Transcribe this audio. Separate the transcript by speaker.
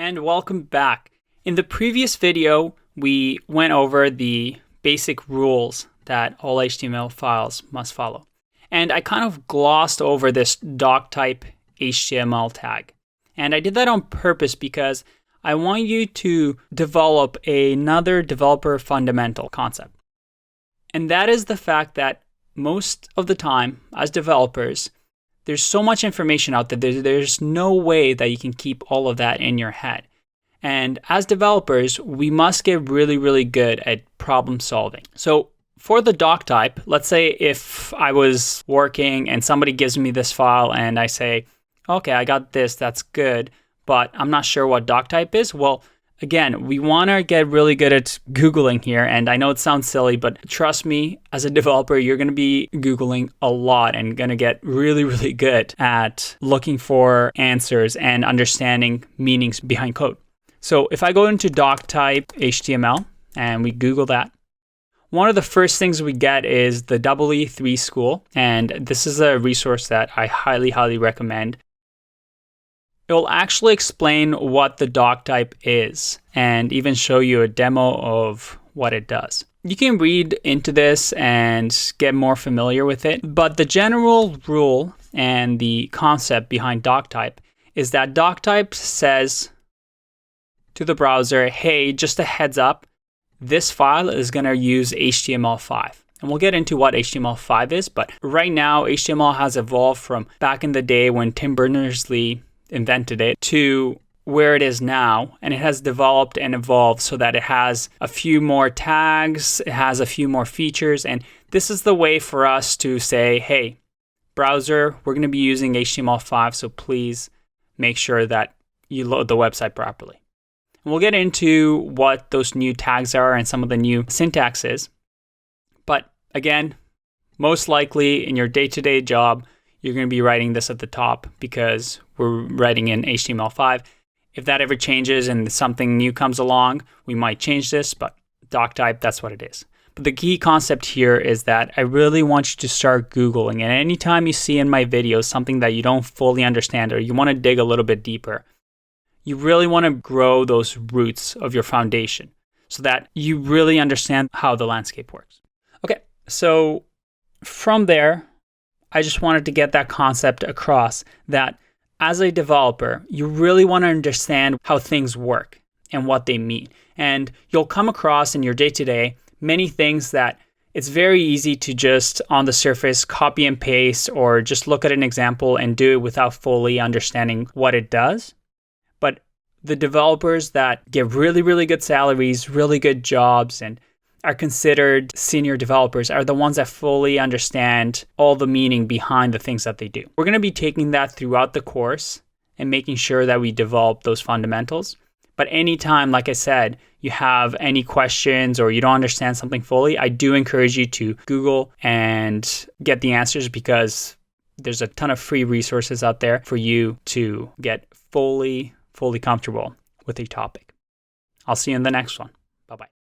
Speaker 1: And welcome back. In the previous video, we went over the basic rules that all HTML files must follow. And I kind of glossed over this doctype HTML tag. And I did that on purpose because I want you to develop another developer fundamental concept. And that is the fact that most of the time, as developers, there's so much information out there, there's no way that you can keep all of that in your head. And as developers, we must get really, really good at problem solving. So for the doctype, let's say if I was working and somebody gives me this file and I say, okay, I got this, that's good, but I'm not sure what doctype is. Well, again, we want to get really good at Googling here. And I know it sounds silly, but trust me, as a developer, you're going to be Googling a lot and going to get really, really good at looking for answers and understanding meanings behind code. So if I go into doctype HTML and we Google that, one of the first things we get is the EE3 School. And this is a resource that I highly, highly recommend. It will actually explain what the doctype is and even show you a demo of what it does. You can read into this and get more familiar with it, but the general rule and the concept behind doctype is that doctype says to the browser, hey, just a heads up, this file is going to use HTML5. And we'll get into what HTML5 is, but right now HTML has evolved from back in the day when Tim Berners-Lee invented it to where it is now, and it has developed and evolved so that it has a few more tags, it has a few more features, and this is the way for us to say, hey, browser, we're going to be using HTML5, so please make sure that you load the website properly. And we'll get into what those new tags are and some of the new syntax is. But again, most likely in your day-to-day job, you're going to be writing this at the top because we're writing in HTML5. If that ever changes and something new comes along, we might change this, but doctype, that's what it is. But the key concept here is that I really want you to start Googling. And anytime you see in my videos something that you don't fully understand or you want to dig a little bit deeper, you really want to grow those roots of your foundation so that you really understand how the landscape works. Okay, so from there, I just wanted to get that concept across that as a developer, you really want to understand how things work and what they mean. And you'll come across in your day-to-day many things that it's very easy to just on the surface copy and paste or just look at an example and do it without fully understanding what it does. But the developers that get really, really good salaries, really good jobs, and are considered senior developers are the ones that fully understand all the meaning behind the things that they do. We're going to be taking that throughout the course and making sure that we develop those fundamentals. But anytime, like I said, you have any questions or you don't understand something fully, I do encourage you to Google and get the answers because there's a ton of free resources out there for you to get fully comfortable with a topic. I'll see you in the next one. Bye-bye.